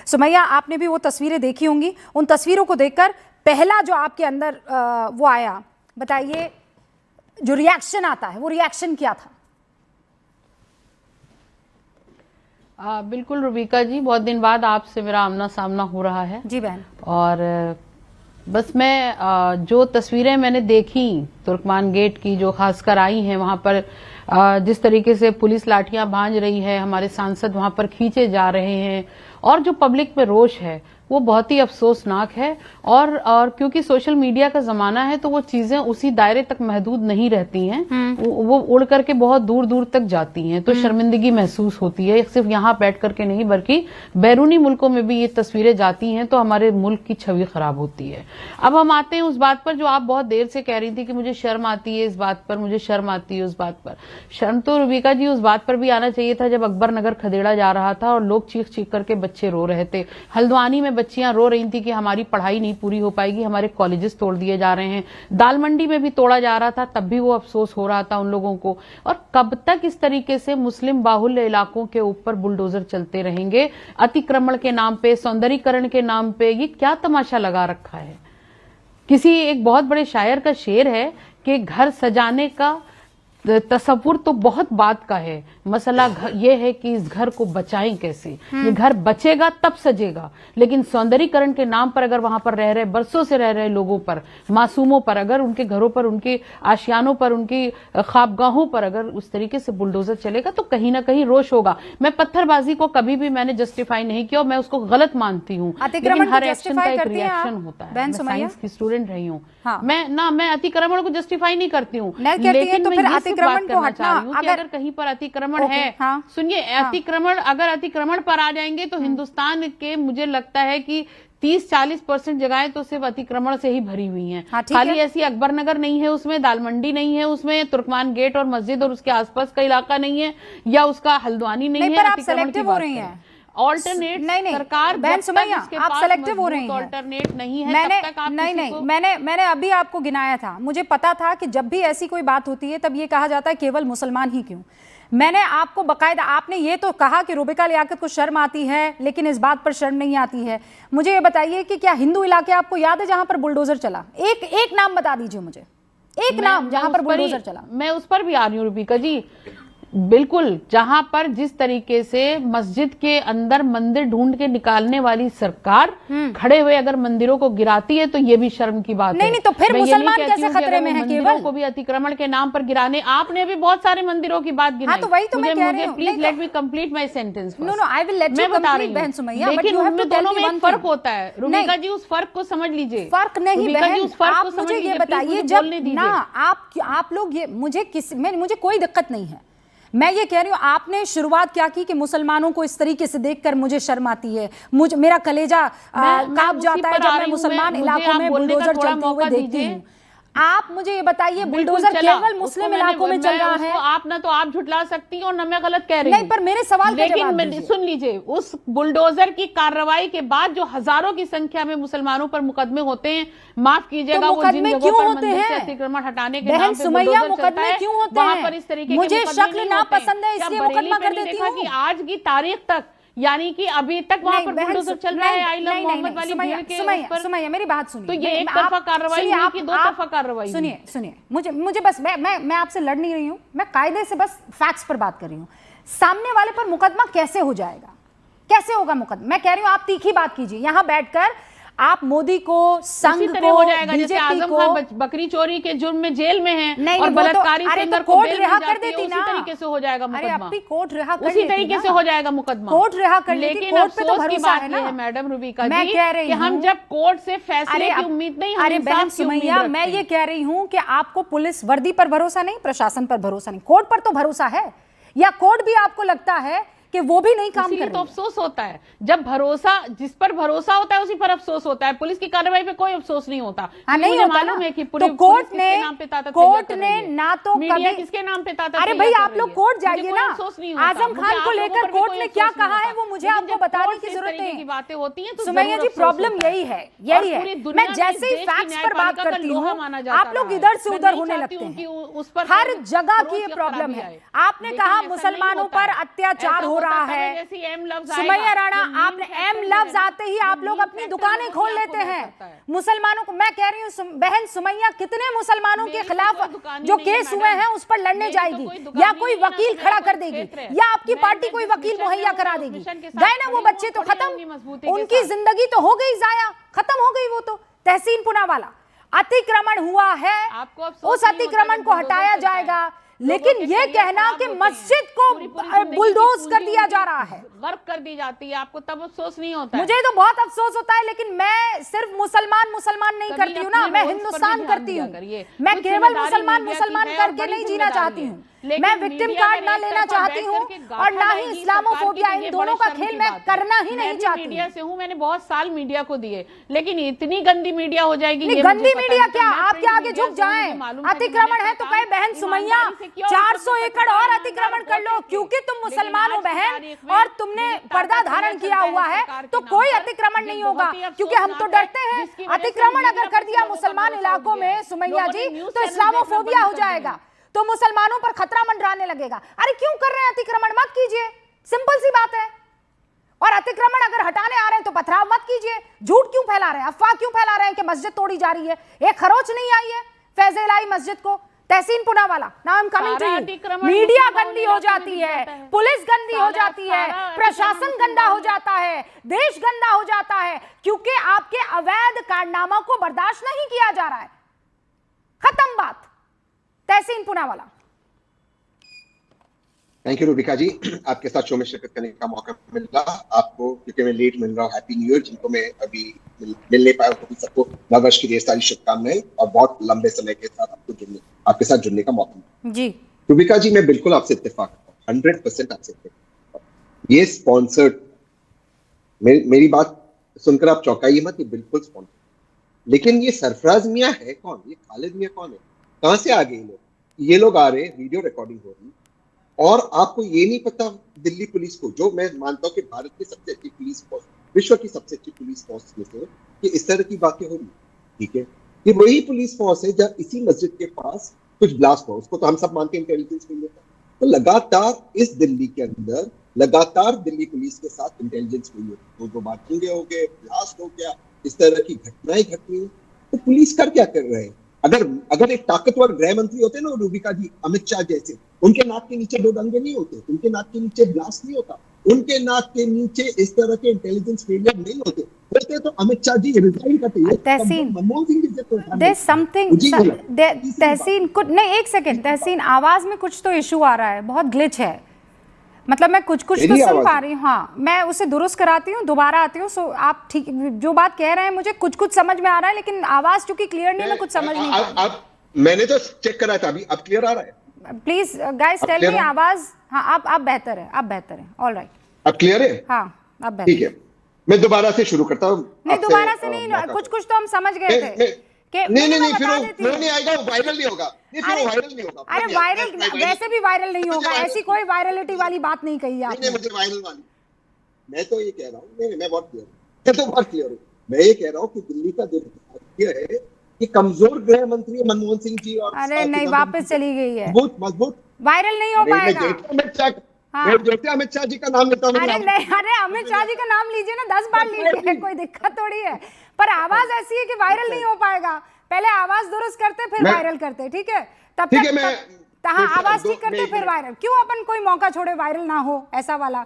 सुमैया, आपने भी वो तस्वीरें देखी होंगी, उन तस्वीरों को देखकर पहला जो आपके अंदर वो आया, बताइए, जो रिएक्शन आता है, वो रिएक्शन क्या था? बिल्कुल रूबिका जी, बहुत दिन बाद आपसे मेरा आमना सामना हो रहा है। जी बहन। और बस मैं जो तस्वीरें मैंने देखी तुर्कमान गेट की, जो खासकर आई हैं, वहां पर जिस तरीके से पुलिस लाठियां भांज रही है, हमारे सांसद वहां पर खींचे जा रहे हैं, और जो पब्लिक में रोष है वो बहुत ही अफसोसनाक है। और क्योंकि सोशल मीडिया का जमाना है तो वो चीजें उसी दायरे तक महदूद नहीं रहती हैं, वो उड़ करके बहुत दूर दूर तक जाती हैं, तो शर्मिंदगी महसूस होती है। सिर्फ यहाँ बैठ करके नहीं बल्कि बैरूनी मुल्कों में भी ये तस्वीरें जाती हैं तो हमारे मुल्क की छवि खराब होती है। अब हम आते हैं उस बात पर जो आप बहुत देर से कह रही थी कि मुझे शर्म आती है इस बात पर, मुझे शर्म आती है उस बात पर। शर्म तो रूबिका जी उस बात पर भी आना चाहिए था जब अकबर नगर खदेड़ा जा रहा था और लोग चीख चीख करके बच्चे रो रहे थे। हल्द्वानी में बच्चियां रो रही थी कि हमारी पढ़ाई नहीं पूरी हो पाएगी, हमारे कॉलेजेस तोड़ दिए जा रहे हैं। दाल मंडी में भी तोड़ा जा रहा था, तब भी वो अफसोस हो रहा था उन लोगों को। और कब तक इस तरीके से मुस्लिम बाहुल्य इलाकों के ऊपर बुलडोजर चलते रहेंगे, अतिक्रमण के नाम पे, सौंदर्यीकरण के नाम पे? ये क्या तमाशा लगा रखा है? किसी एक बहुत बड़े शायर का शेर है कि घर सजाने का तस्वुर तो बहुत बात का है, मसला ये है कि इस घर को बचाएं कैसे। ये घर बचेगा तब सजेगा, लेकिन सौंदर्यीकरण के नाम पर अगर वहां पर रह रहे, बरसों से रह रहे लोगों पर, मासूमों पर, अगर उनके घरों पर, उनके आशियानों पर, उनकी ख्वाबगाहों पर अगर उस तरीके से बुलडोजर चलेगा तो कहीं ना कहीं रोष होगा। मैं पत्थरबाजी को कभी भी मैंने जस्टिफाई नहीं किया और मैं उसको गलत मानती हूँ, लेकिन हर एक्शन का एक रिएक्शन होता है। मैं साइंस की स्टूडेंट रही हूँ, मैं अतिक्रमण को जस्टिफाई नहीं करती हूँ, लेकिन तो फिर अतिक्रमण को हटना, अगर कहीं पर अतिक्रमण है, सुनिए, अतिक्रमण अगर अतिक्रमण पर आ जाएंगे तो हिंदुस्तान के मुझे लगता है कि 30-40% जगहें तो सिर्फ अतिक्रमण से ही भरी हुई हैं। खाली ऐसी अकबर नगर नहीं है उसमें, दाल मंडी नहीं है उसमें, तुर्कमान गेट और मस्जिद और उसके आसपास का इलाका नहीं है, या उसका हल्द्वानी नहीं है। आप सेलेक्टिव हो रही हैं। ऑल्टरनेट नहीं सरकार, बहन सुमैया, आप सेलेक्टिव हो रही हैं। ऑल्टरनेट नहीं है तब तक आप नहीं, मैंने अभी आपको गिनाया था। मुझे पता था कि जब भी ऐसी कोई बात होती है तब ये कहा जाता है केवल मुसलमान ही क्यों। मैंने आपको बकायदा, आपने ये तो कहा कि रूबिका लियाकत को शर्म आती है लेकिन इस बात पर शर्म नहीं आती है। मुझे ये बताइए कि क्या हिंदू इलाके आपको याद है जहां पर बुलडोजर चला? एक नाम बता दीजिए मुझे, एक नाम जहां पर बुलडोजर चला। मैं उस पर भी आ रही हूँ रूबिका जी, बिल्कुल, जहां पर जिस तरीके से मस्जिद के अंदर मंदिर ढूंढ के निकालने वाली सरकार खड़े हुए अगर मंदिरों को गिराती है तो ये भी शर्म की बात है। नहीं, तो फिर मुसलमान कैसे खतरे में हैं? केवल को भी अतिक्रमण के नाम पर गिराने, आपने भी बहुत सारे मंदिरों की बात गिनाई। तो वही तो मैं कह रही हूँ। Please let me complete my sentence. No, I will let you complete बहन सुमैया, लेकिन उनमें दोनों में एक फर्क होता है रूबिका जी, उस फर्क को समझ लीजिए। फर्क नहीं बहन, आप मुझे ये बताइए, जब ना आप लोग ये, मुझे कोई दिक्कत नहीं है, मैं ये कह रही हूँ आपने शुरुआत क्या की कि मुसलमानों को इस तरीके से देखकर मुझे शर्म आती है, मेरा कलेजा कांप जाता है जब मैं मुसलमान इलाकों में बुलडोजर चलते हुए देखती हूँ। आप मुझे ये बताइए, बुलडोजर केवल मुस्लिम इलाकों में चल रहा है? आप ना तो आप झुटला सकती हैं और ना मैं गलत कह रही हूँ। नहीं, पर मेरे सवाल का जवाब दीजिए। लेकिन सुन लीजिए, उस बुलडोजर की कार्रवाई के बाद जो हजारों की संख्या में मुसलमानों पर मुकदमे होते हैं, माफ कीजिएगा, वो जिन जगहों पर मंदिर से अतिक्रमण हटाने के नाम पे सुमैया मुकदमे क्यों होते हैं? वहां पर इस तरीके के मुझे शक्ल नापसंद है इसलिए मुकदमा कर देती हूँ। आज की तारीख तक, यानी कि अभी तक वहां पर बुलडोजर चल रहा है। आई लव मोहम्मद वाली भीड़ के ऊपर। सुमैया मेरी बात सुनिए, तो ये एक तरफा कार्रवाई हुई कि दो तरफा कार्रवाई? सुनिए, मुझे बस, मैं आपसे लड़ नहीं रही हूँ, मैं कायदे से बस फैक्ट्स पर बात कर रही हूँ। सामने वाले पर मुकदमा कैसे हो जाएगा, कैसे होगा मुकदमा? मैं कह रही हूँ आप तीखी बात कीजिए, यहाँ बैठकर आप मोदी को, संघ को, हो जाएगा जैसे आजम खान बकरी चोरी के जुर्म में जेल में हैं और बलात्कारी सिंगर को कोर्ट रिहा कर देती ना, उसी तरीके से हो जाएगा मुकदमा। कोर्ट रिहा कर उसी तरीके से हो जाएगा मुकदमा, कोर्ट रिहा कर लेती। लेकिन अफसोस की बात है मैडम रूबिका जी कि हम जब कोर्ट से फैसले की उम्मीद नहीं, अरे बहन सुमैया, मैं ये कह रही हूँ कि आपको पुलिस वर्दी पर भरोसा नहीं, प्रशासन पर भरोसा नहीं, कोर्ट पर तो भरोसा है, या कोर्ट भी आपको लगता है कि वो भी नहीं काम कर रही? तो अफसोस होता है जब भरोसा, जिस पर भरोसा होता है उसी पर अफसोस होता है। पुलिस की कार्रवाई पे कोई अफसोस नहीं होता। नहीं होता मालूम है कि तो कोर्ट ने ना तो मीडिया किसके नाम पे ताता? अरे भाई आप लोग कोर्ट जाइए ना, आजम खान को लेकर कोर्ट ने क्या कहा है वो मुझे आपको बताने की जरूरत नहीं। बातें होती है सुमैया जी, प्रॉब्लम यही है। मैं जैसे ही फैक्ट्स पर बात करती हूँ आप लोग इधर से उधर होने लगते हैं। हर जगह की ये प्रॉब्लम है। आपने कहा मुसलमानों पर अत्याचार हो हो रहा है। सुमैया राणा, आपने एम लफ्ज आते ही आप लोग अपनी दुकानें खोल लेते हैं मुसलमानों को। मैं कह रही हूँ बहन सुमैया, कितने मुसलमानों के खिलाफ जो केस हुए हैं उस पर लड़ने जाएगी, या कोई वकील खड़ा कर देगी, या आपकी पार्टी कोई वकील मुहैया करा देगी? गए ना वो बच्चे तो खत्म, उनकी जिंदगी तो हो गई जाया, खत्म हो गई वो तो। तहसीन पुनावाला, अतिक्रमण हुआ है, उस अतिक्रमण को हटाया जाएगा, लेकिन ये कहना कि मस्जिद को बुलडोज कर दिया जा रहा है, गर्क कर दी जाती है, आपको तब अफसोस नहीं होता है? मुझे तो बहुत अफसोस होता है, लेकिन मैं सिर्फ मुसलमान नहीं करती हूँ ना, मैं हिंदुस्तान करती हूँ। मैं केवल मुसलमान करके नहीं जीना चाहती हूँ, मैं विक्टिम कार्ड ना लेना चाहती हूँ, और ना ही इस्लामोफोबिया, इन दोनों का खेल मैं करना ही नहीं चाहती। मीडिया से हूँ, मैंने बहुत साल मीडिया को दिए, लेकिन इतनी गंदी मीडिया हो जाएगी। गंदी मीडिया क्या, आपके आगे झुक जाएं? अतिक्रमण है तो कहे बहन सुमैया 400 एकड़ और अतिक्रमण कर लो, क्योंकि तुम मुसलमान हो बहन और तुमने पर्दा धारण किया हुआ है, तो कोई अतिक्रमण नहीं होगा, क्योंकि हम तो डरते हैं अतिक्रमण अगर कर दिया मुसलमान इलाकों में सुमैया जी, तो इस्लामोफोबिया हो जाएगा, तो मुसलमानों पर खतरा मंडराने लगेगा। अरे क्यों कर रहे हैं अतिक्रमण? मत कीजिए, सिंपल सी बात है। और अतिक्रमण अगर हटाने आ रहे हैं तो पथराव मत कीजिए। झूठ क्यों फैला रहे हैं, अफवाह क्यों फैला रहे हैं कि मस्जिद तोड़ी जा रही है? एक खरोच नहीं आई है फैज़ इलाही मस्जिद को। Tehseen Poonawalla, now I am coming to you. Media गंदी हो जाती है, पुलिस गंदी हो जाती है, प्रशासन गंदा हो जाता है, देश गंदा हो जाता है, क्योंकि आपके अवैध कारनामा को बर्दाश्त नहीं किया जा रहा है। खत्म बात। तहसीन पुनावाला। थैंक यू रूबिका जी, आपके साथ शो में शिरकत करने का मौका मिला आपको, क्योंकि मैं लेट मिल रहा हूँ। हैप्पी न्यू ईयर, जिनको मैं अभी मिल नहीं पाया उनको सबको नववर्ष की ढेर सारी शुभकामनाएं, और बहुत लंबे समय के साथ आपके साथ जुड़ने का मौका मिला जी। रूबिका जी, मैं बिल्कुल आपसे इत्तेफाक करता हूँ, 100% आपसे इत्तेफाक। ये स्पॉन्सर्ड, मेरी बात सुनकर आप चौंकाइए मत, ये बिल्कुल स्पॉन्सर्ड। लेकिन ये सरफराज मियाँ है कौन? ये खालिद मियाँ कौन है? कहां से आ गए लोग? ये लोग आ रहे, वीडियो रिकॉर्डिंग हो रही, और आपको ये नहीं पता दिल्ली पुलिस को, जो मैं मानता हूं कि भारत की सबसे अच्छी पुलिस फोर्स, विश्व की सबसे अच्छी पुलिस फोर्स में से, कि इस तरह की बातें हो रही, ठीक है? ये वही पुलिस फोर्स है जब इसी मस्जिद के पास कुछ ब्लास्ट हो, उसको तो हम सब मानते हैं इंटेलिजेंस मिल जाता है। तो लगातार इस दिल्ली के अंदर लगातार दिल्ली पुलिस के साथ इंटेलिजेंस मिली होती, तो बातचीतें हो गए, ब्लास्ट हो गया, इस तरह की घटनाएं घट रही, तो पुलिस कर क्या कर रहे हैं? अगर एक ताकतवर गृह मंत्री होते ना रूबिका जी, अमित शाह जैसे, उनके नाक के नीचे दो दंगे नहीं होते, उनके नाक के नीचे ब्लास्ट नहीं होता, उनके नाक के नीचे इस तरह के इंटेलिजेंस फेलियर नहीं होते तो अमित शाह जी रिजाइन करते। तहसीन, मनमोहन सिंह जी से there's something, तहसीन कुछ नहीं, एक सेकंड तहसीन, आवाज में कुछ तो इशू आ रहा है, बहुत ग्लिच है, मतलब मैं कुछ तो सुन पा रही हूँ। हाँ, मैं उसे दुरुस्त कराती हूँ, दोबारा आती हूँ। सो आप ठीक जो बात कह रहे हैं मुझे कुछ समझ में आ रहा है, लेकिन आवाज चूंकि क्लियर नहीं, मैं कुछ समझ नहीं पा रही। मैंने तो चेक करा था, अभी अब क्लियर आ रहा है? प्लीज गाइस टेल मी आवाज। हाँ, आप बेहतर है, आप बेहतर है। ऑल राइट, अब क्लियर है? हाँ, अब बेहतर। ठीक है, मैं दोबारा से शुरू करता हूँ। नहीं, दोबारा से नहीं, कुछ तो हम समझ गए थे। नहीं, फिर नहीं आएगा, वायरल नहीं होगा। वायरल नहीं होगा। अरे वायरल वैसे भी वायरल नहीं होगा, ऐसी कोई वायरलिटी वाली बात नहीं कही आपने। मुझे वायरल वाली, मैं तो ये कह रहा हूँ, मैं बहुत क्लियर हूँ, मैं ये कह रहा हूँ कि दिल्ली का जो ये है कि कमजोर गृह मंत्री मनमोहन सिंह जी, और अरे नहीं, वापस चली गई है, मजबूत वायरल नहीं हो पाएगा। अमित शाह जी का नाम लेता हूँ। अरे अमित शाह जी का नाम लीजिए ना, 10 बार लीजिए, कोई दिक्कत थोड़ी है, पर आवाज ऐसी है कि वायरल नहीं हो पाएगा। पहले आवाज दुरुस्त करते, फिर वायरल करते, ठीक है? तब तक हाँ, आवाज ठीक करते फिर वायरल। क्यों अपन कोई मौका छोड़े वायरल ना हो, ऐसा वाला।